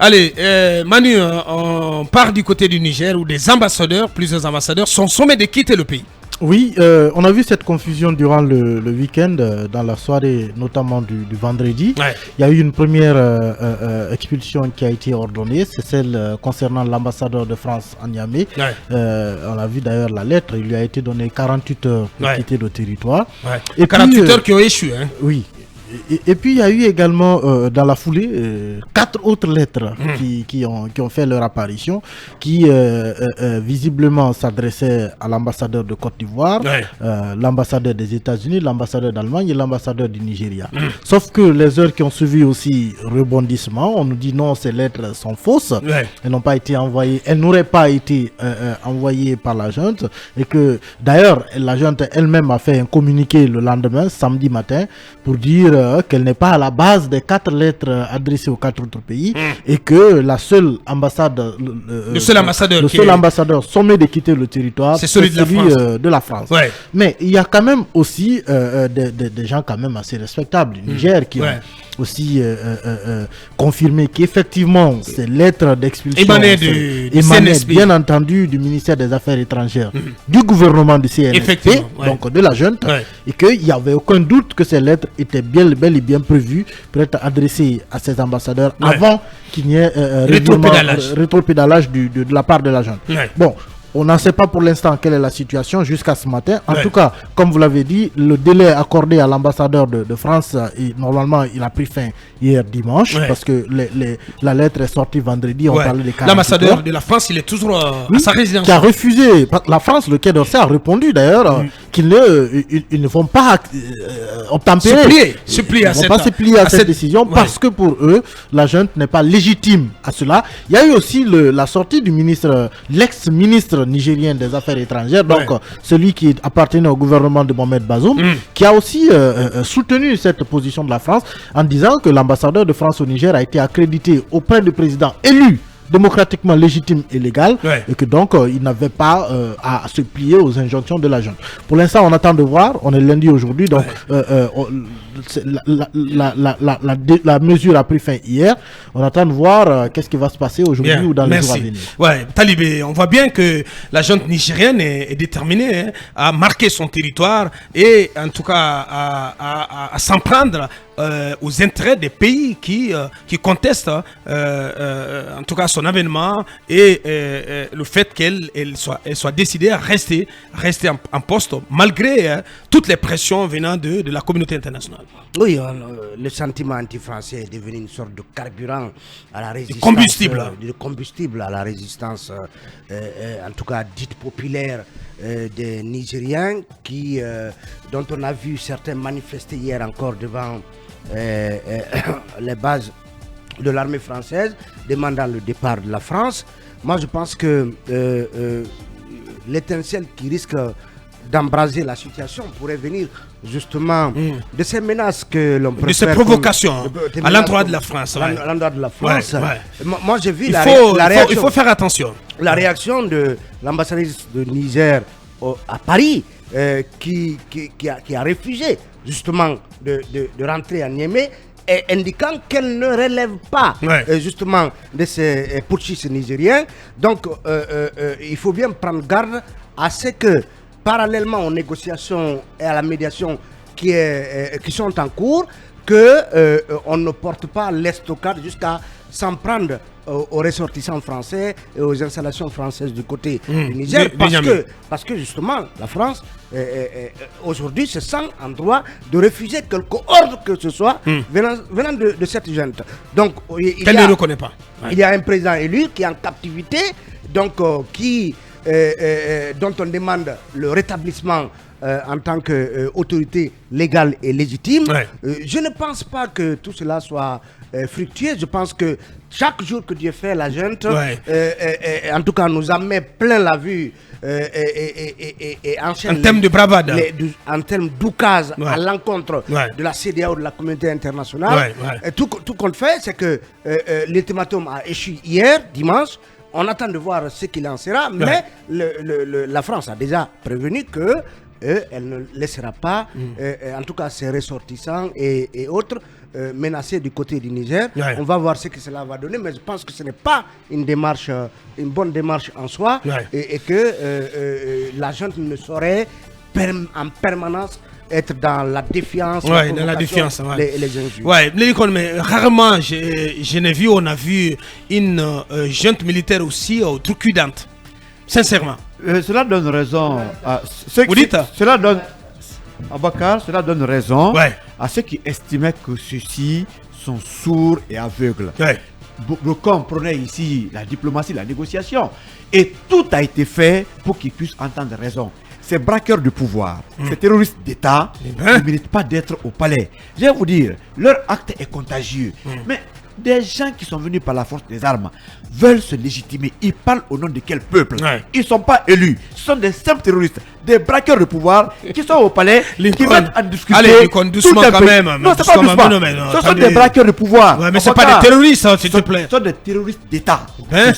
Allez, Manu, on part du côté du Niger où des ambassadeurs, plusieurs ambassadeurs, sont sommés de quitter le pays. Oui, on a vu cette confusion durant le week-end, dans la soirée, notamment du vendredi. Ouais. Il y a eu une première expulsion qui a été ordonnée, c'est celle concernant l'ambassadeur de France à Niamey. Ouais. On a vu d'ailleurs la lettre, il lui a été donné 48 heures pour quitter le territoire. Ouais. Et 48 puis, heures qui ont échoué. Hein. Oui. Et puis il y a eu également dans la foulée 4 autres lettres qui ont fait leur apparition, qui visiblement s'adressaient à l'ambassadeur de Côte d'Ivoire, l'ambassadeur des États-Unis, l'ambassadeur d'Allemagne et l'ambassadeur du Nigeria. Sauf que les heures qui ont suivi aussi rebondissement, on nous dit non, ces lettres sont fausses, elles n'ont pas été envoyées, elles n'auraient pas été envoyées par la junte, et que d'ailleurs la junte elle-même a fait un communiqué le lendemain, samedi matin, pour dire qu'elle n'est pas à la base des 4 lettres adressées aux 4 autres pays et que la seule ambassade, le seul ambassadeur sommé de quitter le territoire, c'est celui de la France. Ouais. Mais il y a quand même aussi des gens quand même assez respectables du Niger qui ont aussi confirmé qu'effectivement ces lettres d'expulsion émanaient bien entendu du ministère des Affaires étrangères, du gouvernement du CNSP, donc de la junte, et qu'il n'y avait aucun doute que ces lettres étaient bel et bien prévues pour être adressées à ces ambassadeurs avant qu'il n'y ait rétropédalage de la part de la junte. Bon, on n'en sait pas pour l'instant quelle est la situation jusqu'à ce matin. En tout cas, comme vous l'avez dit, le délai accordé à l'ambassadeur de France, normalement, il a pris fin hier dimanche, parce que la lettre est sortie vendredi. On parlait des 48 l'ambassadeur heures. de la France, il est toujours à sa résidence. Qui a refusé. La France, le Quai d'Orsay a répondu d'ailleurs qu'ils ne vont pas obtempérer. Ils ne vont pas se plier à cette décision parce que pour eux, la junte n'est pas légitime à cela. Il y a eu aussi la sortie du ministre, l'ex-ministre nigérien des Affaires étrangères, donc celui qui appartenait au gouvernement de Mohamed Bazoum, qui a aussi soutenu cette position de la France en disant que l'ambassadeur de France au Niger a été accrédité auprès du président élu démocratiquement légitime et légal, et que donc il n'avait pas à se plier aux injonctions de la junte. Pour l'instant, on attend de voir, on est lundi aujourd'hui, donc la mesure a pris fin hier, on attend de voir qu'est-ce qui va se passer aujourd'hui ou dans les jours à venir. Talibé, on voit bien que la junte nigérienne est déterminée à marquer son territoire et en tout cas à s'en prendre aux intérêts des pays qui contestent en tout cas son avènement et le fait qu'elle soit décidée à rester en poste malgré toutes les pressions venant de la communauté internationale. Oui, le sentiment anti-français est devenu une sorte de carburant à la résistance. De combustible à la résistance, en tout cas dite populaire, des Nigériens dont on a vu certains manifester hier encore devant les bases de l'armée française demandant le départ de la France. Moi je pense que l'étincelle qui risque d'embraser la situation pourrait venir justement de ces menaces que l'on peut faire. De ces provocations à l'endroit de la France. À l'endroit de la France. Moi j'ai vu il faut faire attention. La réaction de l'ambassadrice de Niger à Paris qui a refusé justement de rentrer à Niamey, indiquant qu'elle ne relève pas justement de ces putschistes nigériens. Donc il faut bien prendre garde à ce que parallèlement aux négociations et à la médiation qui sont en cours, on ne porte pas l'estocade jusqu'à s'en prendre aux ressortissants français et aux installations françaises du côté du Niger, parce que justement la France aujourd'hui se sent en droit de refuser quelque ordre que ce soit venant de cette junte. Donc qu'elle ne reconnaît pas. Il y a un président élu qui est en captivité, donc dont on demande le rétablissement en tant qu'autorité légale et légitime. Je ne pense pas que tout cela soit fructueux. Je pense que chaque jour que Dieu fait, la junte, en tout cas, nous en met plein la vue et enchaîne en termes de bravade, en termes d'oukase à l'encontre de la CEDEAO, de la communauté internationale. Tout qu'on fait, c'est que l'ultimatum a échoué hier, dimanche. On attend de voir ce qu'il en sera, mais la France a déjà prévenu que elle ne laissera pas, en tout cas ses ressortissants et autres, menacés du côté du Niger. On va voir ce que cela va donner, mais je pense que ce n'est pas une bonne démarche en soi, et que la junte ne saurait en permanence être dans la défiance, dans la défiance, les injures. Mais rarement on a vu une junte militaire aussi truculente. Sincèrement. Cela donne raison. Vous dites cela donne, Abakar, cela donne raison à ceux qui estimaient que ceux-ci sont sourds et aveugles. Beaucoup prenaient ici la diplomatie, la négociation, et tout a été fait pour qu'ils puissent entendre raison. Ces braqueurs de pouvoir, ces terroristes d'État ne méritent pas d'être au palais. Je vais vous dire, leur acte est contagieux. Mais des gens qui sont venus par la force des armes veulent se légitimer. Ils parlent au nom de quel peuple? Ils ne sont pas élus. Ce sont des simples terroristes, des braqueurs de pouvoir qui sont au palais, qui mettent en difficulté. Allez, doucement quand même. Non, c'est pas doucement. Ce sont des braqueurs de pouvoir. Mais ce ne sont pas des terroristes, s'il te plaît. Ce sont des terroristes d'État.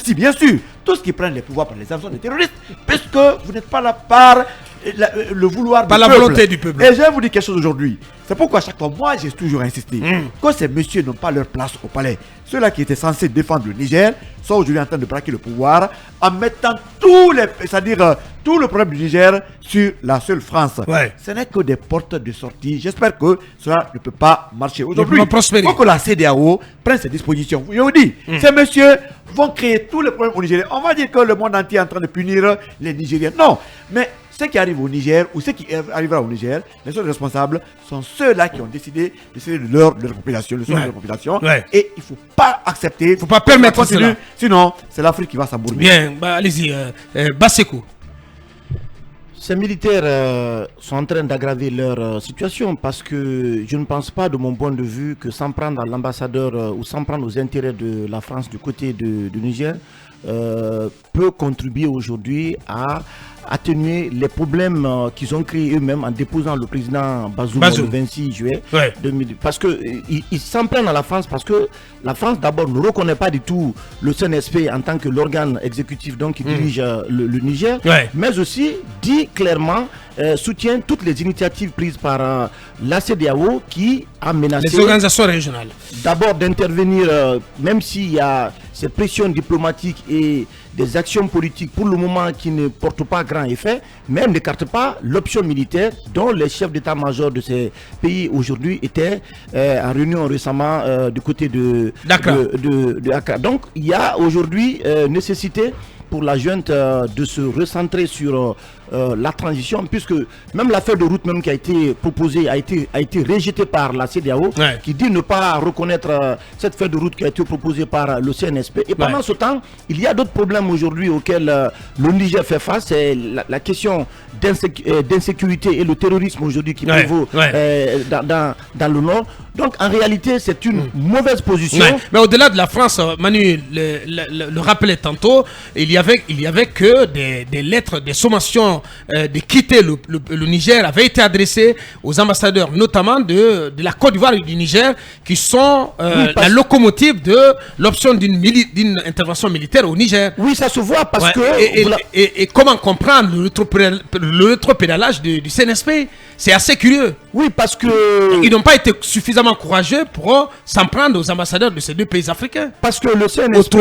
Si, bien sûr. Tous qui prennent les pouvoirs par les armes sont des terroristes, puisque vous n'êtes pas là par le vouloir par la volonté du peuple. Et je vais vous dire quelque chose aujourd'hui. C'est pourquoi à chaque fois, moi j'ai toujours insisté, que ces messieurs n'ont pas leur place au palais. Ceux-là qui étaient censés défendre le Niger sont aujourd'hui en train de braquer le pouvoir en mettant tout le problème du Niger sur la seule France. Ce n'est que des portes de sortie. J'espère que cela ne peut pas marcher. Aujourd'hui, il faut que la CEDEAO prenne ses dispositions. Je vous dis, ces messieurs vont créer tous les problèmes au Niger. On va dire que le monde entier est en train de punir les Nigériens. Non, mais ceux qui arrivent au Niger ou ceux qui arriveront au Niger, les seuls responsables sont ceux-là qui ont décidé de leur population, de leur population. Et il ne faut pas accepter. Il ne faut pas permettre cela. Sinon, c'est l'Afrique qui va s'embourber. Bien, allez-y, Bassekou. Ces militaires sont en train d'aggraver leur situation parce que je ne pense pas, de mon point de vue, que s'en prendre à l'ambassadeur ou s'en prendre aux intérêts de la France du côté du Niger peut contribuer aujourd'hui à atténuer les problèmes qu'ils ont créés eux-mêmes en déposant le président Bazoum le 26 juillet 2000. Parce qu'ils s'en prennent à la France parce que la France d'abord ne reconnaît pas du tout le CNSP en tant que l'organe exécutif donc, qui dirige le Niger, mais aussi dit clairement soutient toutes les initiatives prises par la CEDEAO qui a menacé les organisations régionales. D'abord d'intervenir, même s'il y a ces pressions diplomatiques et des actions politiques pour le moment qui ne portent pas grand effet, mais elles n'écartent pas l'option militaire dont les chefs d'état-major de ces pays aujourd'hui étaient en réunion récemment du côté de Dakar. Donc il y a aujourd'hui nécessité pour la junte de se recentrer sur la transition, puisque même la feuille de route même qui a été proposée a été rejetée par la CEDEAO, qui dit ne pas reconnaître cette feuille de route qui a été proposée par le CNSP. Et pendant ce temps, il y a d'autres problèmes aujourd'hui auxquels le Niger fait face. C'est la question d'insécurité et le terrorisme aujourd'hui qui prévaut dans le nord. Donc en réalité, c'est une mauvaise position. Mais au-delà de la France, Manu le rappelait tantôt, il y avait que des lettres, des sommations de quitter le Niger avaient été adressées aux ambassadeurs, notamment de la Côte d'Ivoire et du Niger, qui sont la locomotive de l'option d'une intervention militaire au Niger. Oui, ça se voit parce que... Et comment comprendre le rétropédalage du CNSP? C'est assez curieux. Oui, parce que... Ils n'ont pas été suffisamment courageux pour s'en prendre aux ambassadeurs de ces deux pays africains. Parce que le CNSP...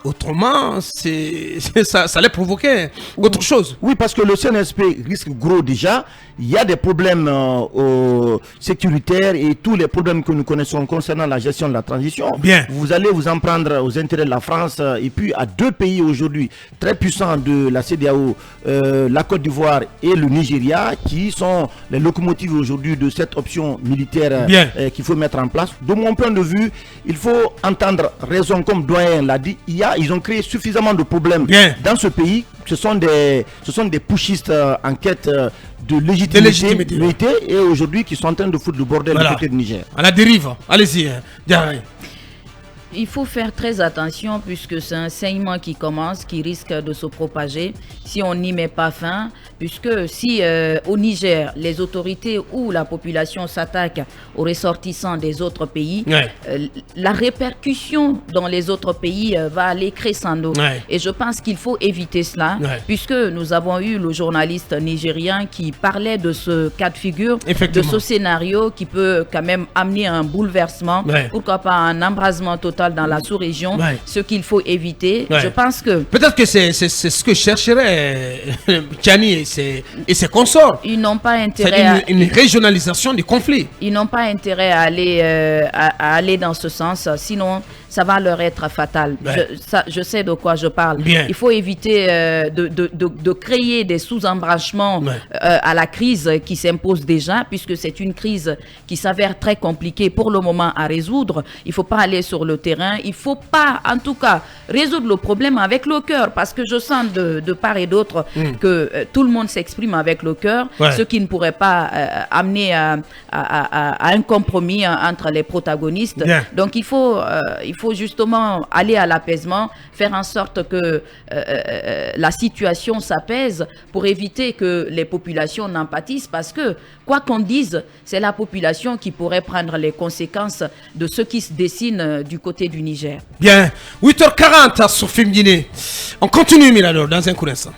Autrement, ça allait provoquer autre chose. Oui, parce que le CNSP risque gros déjà. Il y a des problèmes sécuritaires et tous les problèmes que nous connaissons concernant la gestion de la transition. Bien. Vous allez vous en prendre aux intérêts de la France et puis à deux pays aujourd'hui très puissants de la CEDEAO, la Côte d'Ivoire et le Nigeria, qui sont les locomotives aujourd'hui de cette option militaire qu'il faut mettre en place. De mon point de vue, il faut entendre raison, comme Doyen l'a dit. Ils ont créé suffisamment de problèmes dans ce pays. Ce sont des pushistes en quête de légitimité et aujourd'hui qui sont en train de foutre le bordel du côté du Niger. À la dérive, allez-y, Diarra. Il faut faire très attention puisque c'est un saignement qui commence, qui risque de se propager si on n'y met pas fin. Puisque si au Niger, les autorités ou la population s'attaquent aux ressortissants des autres pays, la répercussion dans les autres pays va aller crescendo. Et je pense qu'il faut éviter cela, puisque nous avons eu le journaliste nigérien qui parlait de ce cas de figure, de ce scénario qui peut quand même amener un bouleversement, pourquoi pas un embrasement total dans la sous-région, ce qu'il faut éviter. Je pense que... Peut-être que c'est ce que chercherait Tchani et ses consorts. Ils n'ont pas intérêt une régionalisation du conflit. Ils n'ont pas intérêt à aller dans ce sens, sinon ça va leur être fatal. Je sais de quoi je parle. Il faut éviter de créer des sous-embranchements à la crise qui s'impose déjà, puisque c'est une crise qui s'avère très compliquée pour le moment à résoudre. Il ne faut pas aller sur le terrain. Il ne faut pas, en tout cas, résoudre le problème avec le cœur, parce que je sens de part et d'autre que tout le monde s'exprime avec le cœur, ce qui ne pourrait pas amener à un compromis entre les protagonistes. Donc il faut justement aller à l'apaisement, faire en sorte que la situation s'apaise pour éviter que les populations n'en pâtissent, parce que quoi qu'on dise, c'est la population qui pourrait prendre les conséquences de ce qui se dessine du côté du Niger. Bien, 8h40 sur Film Guinée. On continue, Mirador, dans un court instant.